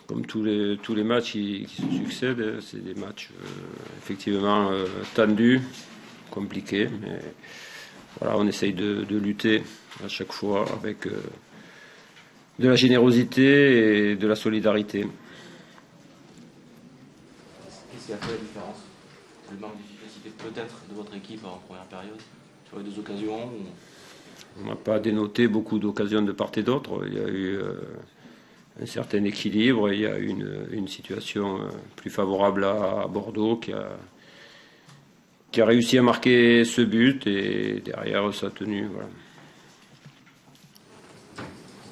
Comme tous les matchs qui se succèdent, c'est des matchs effectivement tendus, compliqués, mais voilà, on essaye de lutter à chaque fois avec de la générosité et de la solidarité. Qu'est-ce qui a fait la différence? Le manque d'efficacité peut-être de votre équipe en première période sur les deux occasions ou... On n'a pas dénoté beaucoup d'occasions de part et d'autre. Il y a eu un certain équilibre. Il y a eu une situation plus favorable à Bordeaux qui a réussi à marquer ce but et derrière ça a tenu. Voilà.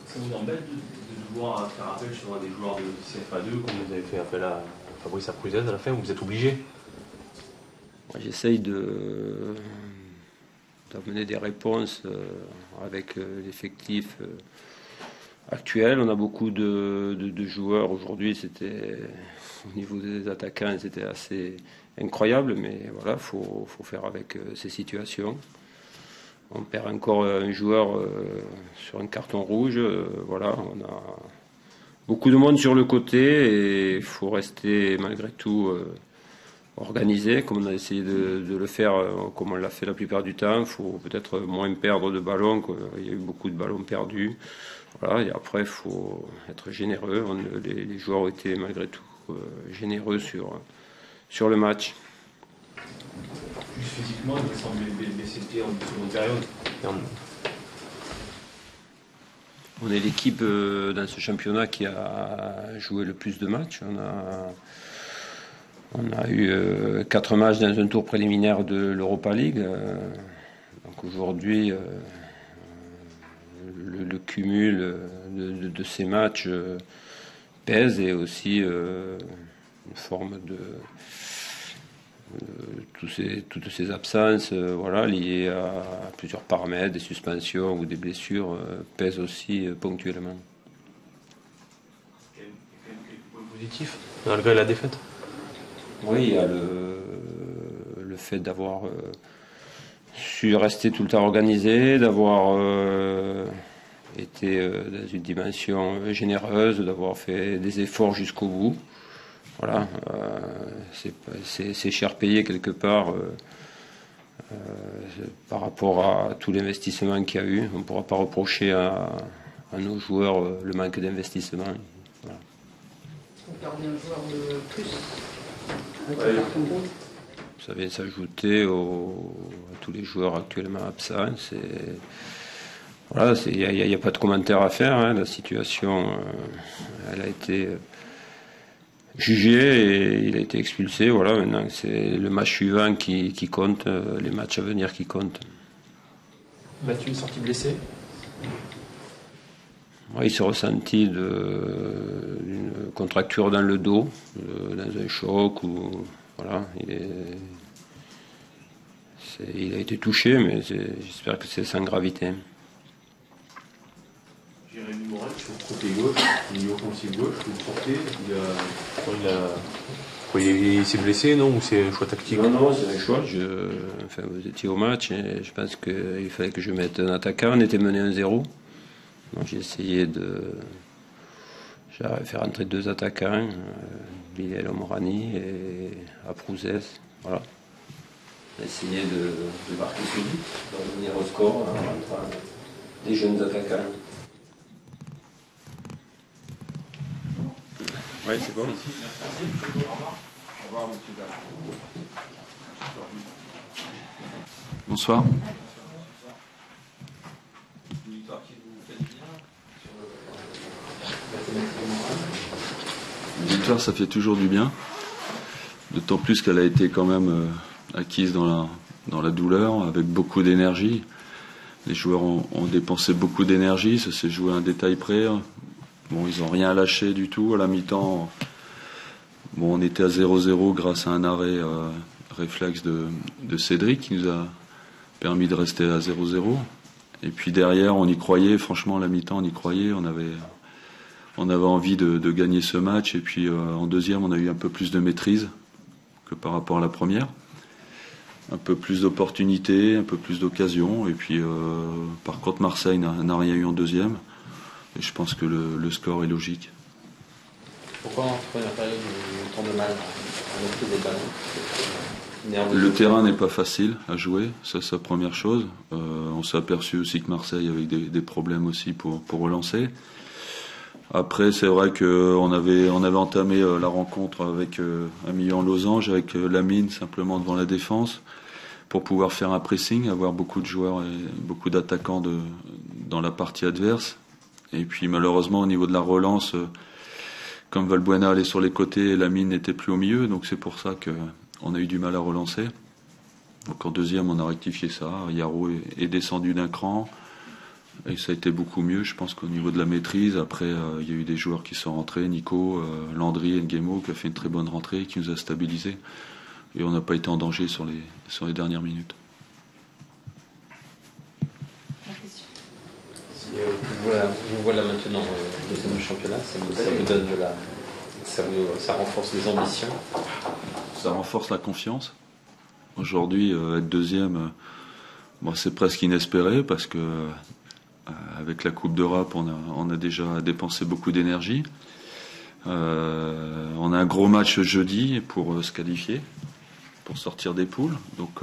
Ça vous embête de devoir faire appel sur des joueurs de CFA2 comme vous avez fait appel à Fabrice Apruzet à la fin, vous êtes obligé? J'essaye d'amener des réponses avec l'effectif actuel. On a beaucoup de joueurs aujourd'hui. C'était au niveau des attaquants, c'était assez incroyable, mais voilà, faut faire avec ces situations. On perd encore un joueur sur un carton rouge. Voilà, on a beaucoup de monde sur le côté et il faut rester malgré tout organisé, comme on a essayé de le faire, comme on l'a fait la plupart du temps. Il faut peut-être moins perdre de ballons. Il y a eu beaucoup de ballons perdus. Voilà, et après, il faut être généreux. Les joueurs ont été malgré tout généreux sur le match. Juste physiquement, il me semble baisser le pied en seconde période. On est l'équipe dans ce championnat qui a joué le plus de matchs. On a eu 4 matchs dans un tour préliminaire de l'Europa League. Donc aujourd'hui, le cumul de ces matchs pèse et aussi une forme de toutes ces absences voilà, liées à plusieurs paramètres, des suspensions ou des blessures pèsent aussi ponctuellement. Il y a quand même quelques points positifs malgré la défaite. Oui, il y a le fait d'avoir su rester tout le temps organisé, d'avoir été dans une dimension généreuse, d'avoir fait des efforts jusqu'au bout. Voilà, c'est cher payé quelque part par rapport à tout l'investissement qu'il y a eu. On ne pourra pas reprocher à nos joueurs le manque d'investissement. Voilà. Vous gardez un joueur de plus. Ça vient s'ajouter à tous les joueurs actuellement absents. Voilà, il n'y a pas de commentaire à faire. Hein. La situation, elle a été jugé et il a été expulsé. Voilà, maintenant c'est le match suivant qui compte, les matchs à venir qui comptent. Mathieu est sorti blessé. Ouais, il s'est ressenti d'une contracture dans le dos, dans un choc ou voilà, il a été touché, mais j'espère que c'est sans gravité. Jérémy Morel, sur le côté gauche, milieu offensif gauche, vous portez, il s'est blessé, non? Ou c'est un choix tactique? Non, c'est un choix. Vous étiez au match et je pense qu'il fallait que je mette un attaquant. On était mené 1-0. Donc j'ai essayé de faire entrer 2 attaquants, Bilal Omrani et Apruzet. Voilà. J'ai essayé de marquer ce but, de revenir au score en rentrant des jeunes attaquants. Oui, c'est bon. Bonsoir. Une victoire, ça fait toujours du bien. D'autant plus qu'elle a été quand même acquise dans la douleur, avec beaucoup d'énergie. Les joueurs ont dépensé beaucoup d'énergie, ça s'est joué à un détail près. Bon, ils n'ont rien lâché du tout. À la mi-temps, bon, on était à 0-0 grâce à un arrêt réflexe de Cédric qui nous a permis de rester à 0-0. Et puis derrière, on y croyait. Franchement, à la mi-temps, on y croyait. On avait envie de gagner ce match. Et puis en deuxième, on a eu un peu plus de maîtrise que par rapport à la première. un peu plus d'opportunités, un peu plus d'occasions. Et puis, par contre, Marseille n'a rien eu en deuxième. Et je pense que le score est logique. Pourquoi en première période vous tournez mal à maîtriser le ballon? Le terrain n'est pas facile à jouer, ça c'est la première chose. On s'est aperçu aussi que Marseille avait des problèmes aussi pour relancer. Après, c'est vrai qu'on avait entamé la rencontre avec un milieu en losange, avec Lamine simplement devant la défense, pour pouvoir faire un pressing, avoir beaucoup de joueurs et beaucoup d'attaquants dans la partie adverse. Et puis malheureusement, au niveau de la relance, comme Valbuena allait sur les côtés, Lamine n'était plus au milieu, donc c'est pour ça qu'on a eu du mal à relancer. Donc en deuxième, on a rectifié ça. Yaro est descendu d'un cran. Et ça a été beaucoup mieux, je pense qu'au niveau de la maîtrise. Après, il y a eu des joueurs qui sont rentrés, Nico, Landry et Nguemo, qui a fait une très bonne rentrée, qui nous a stabilisés. Et on n'a pas été en danger sur les dernières minutes. Si vous voilà maintenant deuxième du championnat, ça vous donne ça renforce les ambitions. Ça renforce la confiance. Aujourd'hui, être deuxième, c'est presque inespéré parce que avec la Coupe d'Europe, on a déjà dépensé beaucoup d'énergie. On a un gros match jeudi pour se qualifier, pour sortir des poules. Donc,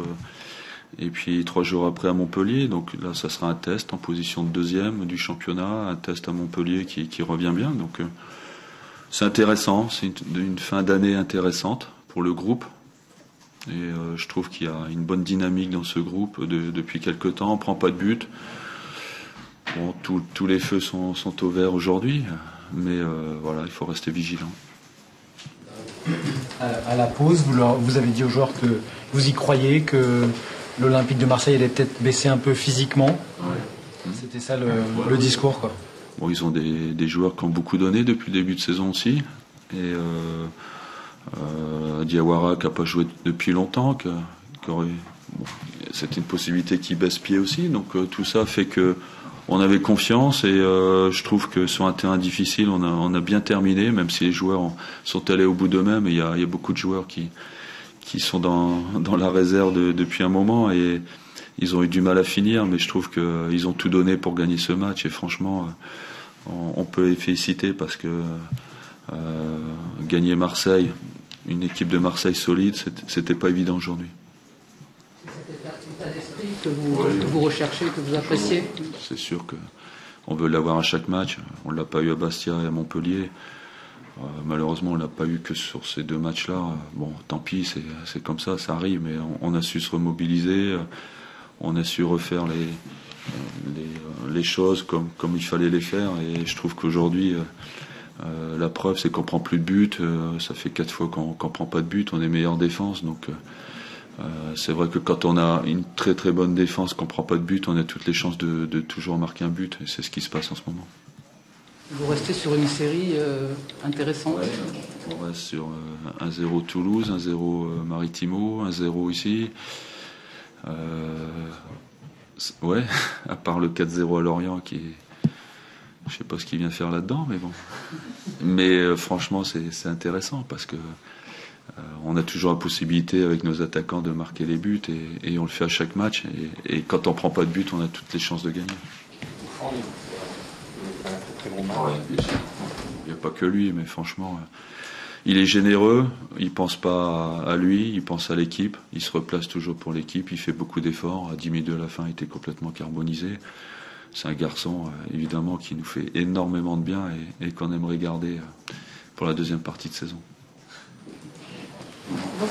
et puis 3 jours après à Montpellier. Donc là, ça sera un test en position de deuxième du championnat, un test à Montpellier qui revient bien. Donc c'est intéressant, c'est une fin d'année intéressante pour le groupe. Et je trouve qu'il y a une bonne dynamique dans ce groupe depuis quelques temps. On ne prend pas de but. Bon, tous les feux sont au vert aujourd'hui, mais voilà, il faut rester vigilant. À la pause, vous avez dit aux joueurs que vous y croyez, que l'Olympique de Marseille allait peut-être baisser un peu physiquement. Ouais. C'était ça le discours, quoi. Bon, ils ont des joueurs qui ont beaucoup donné depuis le début de saison aussi. Et Diawara qui n'a pas joué depuis longtemps, c'était une possibilité qu'il baisse pied aussi. Donc tout ça fait que on avait confiance et je trouve que sur un terrain difficile, on a bien terminé, même si les joueurs sont allés au bout d'eux-mêmes. Il y a beaucoup de joueurs qui sont dans la réserve depuis un moment et ils ont eu du mal à finir, mais je trouve qu'ils ont tout donné pour gagner ce match et franchement, on peut les féliciter parce que gagner Marseille, une équipe de Marseille solide, c'était pas évident aujourd'hui. C'est l'état d'esprit que vous recherchez, que vous appréciez. C'est sûr qu'on veut l'avoir à chaque match. On ne l'a pas eu à Bastia et à Montpellier. Malheureusement, on ne l'a pas eu que sur ces 2 matchs-là. Bon, tant pis, c'est comme ça, ça arrive, mais on a su se remobiliser, on a su refaire les choses comme il fallait les faire. Et je trouve qu'aujourd'hui, la preuve, c'est qu'on ne prend plus de but. Ça fait 4 fois qu'on ne prend pas de but. On est meilleur en défense. Donc, c'est vrai que quand on a une très très bonne défense, qu'on ne prend pas de but, on a toutes les chances de toujours marquer un but. Et c'est ce qui se passe en ce moment. Vous restez sur une série intéressante. Ouais, on reste sur 1-0 Toulouse, 1-0 Maritimo, 1-0 ici. Ouais, à part le 4-0 à Lorient qui est... Je sais pas ce qu'il vient faire là-dedans, mais bon. Mais franchement, c'est intéressant parce que on a toujours la possibilité avec nos attaquants de marquer les buts et on le fait à chaque match. Et quand on prend pas de but, on a toutes les chances de gagner. Il n'y a pas que lui, mais franchement, il est généreux. Il pense pas à lui, il pense à l'équipe. Il se replace toujours pour l'équipe. Il fait beaucoup d'efforts. À 10 minutes de la fin, il était complètement carbonisé. C'est un garçon, évidemment, qui nous fait énormément de bien et qu'on aimerait garder pour la deuxième partie de saison. Bon.